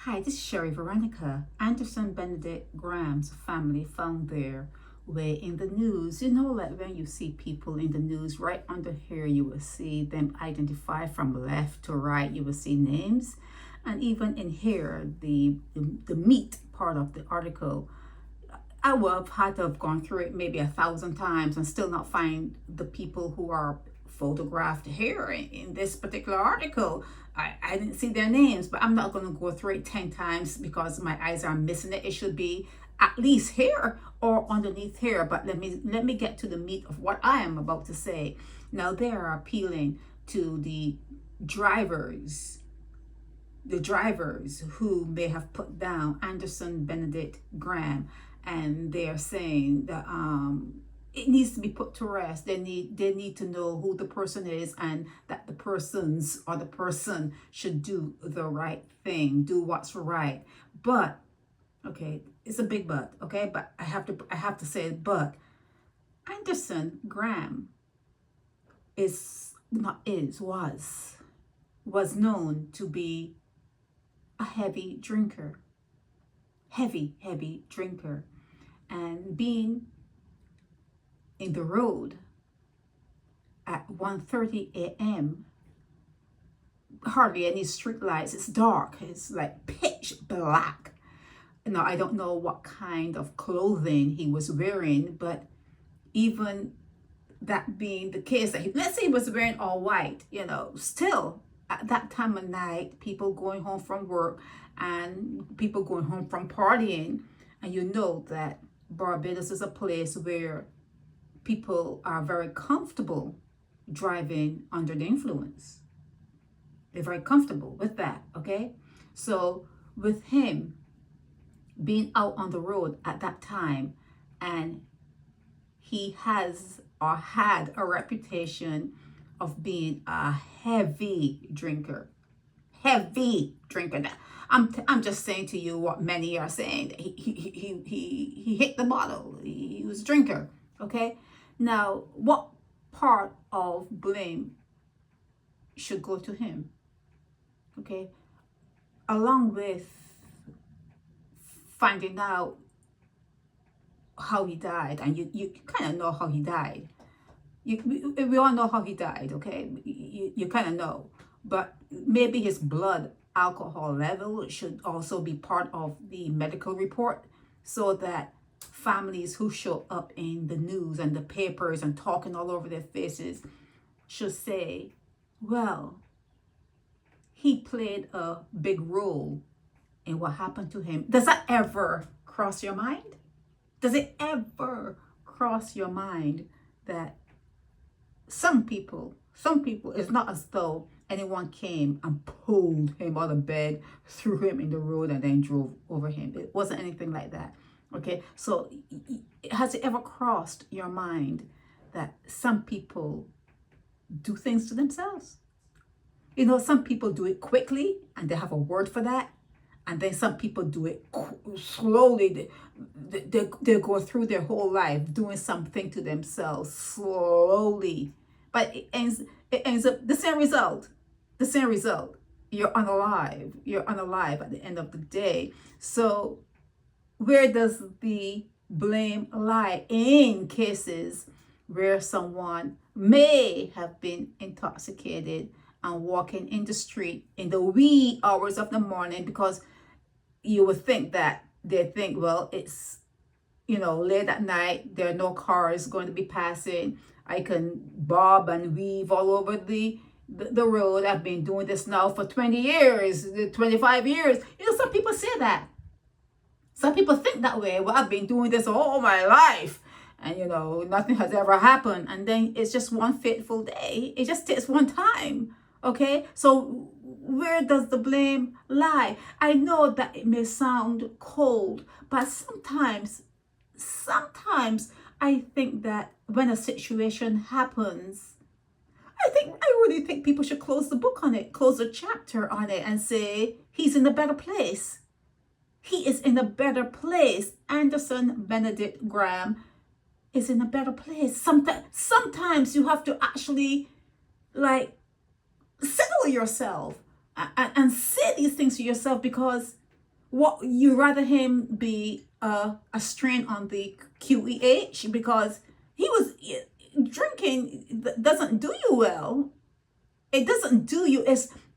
Hi, this is Sherry Veronica. Anderson Benedict Graham's family found their way in the news. You know, like when you see people in the news, right under here, you will see them identify from left to right. You will see names. And even in here, the meat part of the article, I would have had to have gone through it maybe 1,000 times and still not find the people who are photographed here in this particular article. I didn't see their names, but I'm not going to go through it 10 times because my eyes are missing it. It should be at least here or underneath here. But let me get to the meat of what I am about to say. Now they are appealing to drivers the drivers who may have put down Anderson Benedict Graham, and they are saying that it needs to be put to rest. They need to know who the person is, and that the person should do the right thing, do what's right. But okay, it's a big but, okay? But I have to say it, but Anderson Graham was known to be a heavy drinker. Heavy drinker. And being in the road at 1:30 a.m., hardly any street lights, it's dark, it's like pitch black. Now I don't know what kind of clothing he was wearing, but even that being the case, that let's say he was wearing all white, still at that time of night, people going home from work and people going home from partying, and you know that Barbados is a place where people are very comfortable driving under the influence. They're very comfortable with that, okay? So with him being out on the road at that time, and he has or had a reputation of being a heavy drinker. I'm just saying to you what many are saying. He hit the bottle. He was a drinker. Okay. Now, what part of blame should go to him? Okay. Along with finding out how he died, and you kind of know how he died. We all know how he died, okay? You kind of know. But maybe his blood alcohol level should also be part of the medical report, so that families who show up in the news and the papers and talking all over their faces should say, well, he played a big role in what happened to him. Does that ever cross your mind? Does it ever cross your mind that some people, it's not as though anyone came and pulled him out of bed, threw him in the road, and then drove over him? It wasn't anything like that. Okay, so has it ever crossed your mind that some people do things to themselves? Some people do it quickly and they have a word for that. And then some people do it slowly. They go through their whole life doing something to themselves slowly. But it ends up the same result. The same result. You're unalive. You're unalive at the end of the day. So where does the blame lie in cases where someone may have been intoxicated and walking in the street in the wee hours of the morning? Because you would think that they think, well, it's, late at night, there are no cars going to be passing. I can bob and weave all over the road. I've been doing this now for 20 years, 25 years. Some people say that. Some people think that way. Well, I've been doing this all my life, and nothing has ever happened. And then it's just one fateful day. It just takes one time. Okay, so where does the blame lie? I know that it may sound cold, but sometimes I think that when a situation happens, I really think people should close the book on it, close a chapter on it, and say he's in a better place. He is in a better place. Anderson Benedict Graham is in a better place. Sometimes you have to actually settle yourself and say these things to yourself, because What you rather him be a strain on the QEH because he was drinking doesn't do you well. It doesn't do you.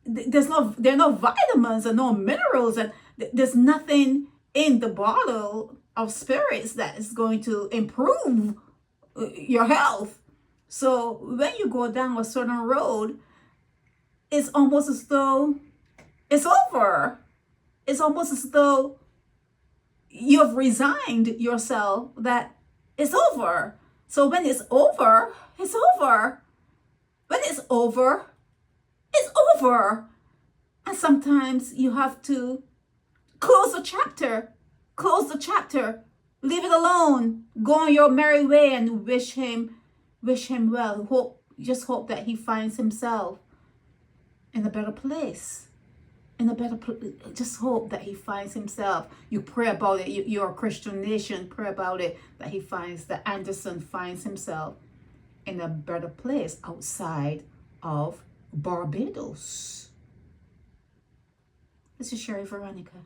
There are no vitamins and no minerals, and there's nothing in the bottle of spirits that is going to improve your health. So when you go down a certain road, it's almost as though it's over. It's almost as though you've resigned yourself that it's over. So when it's over, it's over. When it's over, it's over. And sometimes you have to close the chapter. Close the chapter. Leave it alone. Go on your merry way and wish him well. Just hope that he finds himself in a better place. Just hope that he finds himself. You pray about it. You're a Christian nation. Pray about it. That Anderson finds himself in a better place outside of Barbados. This is Sherry Veronica.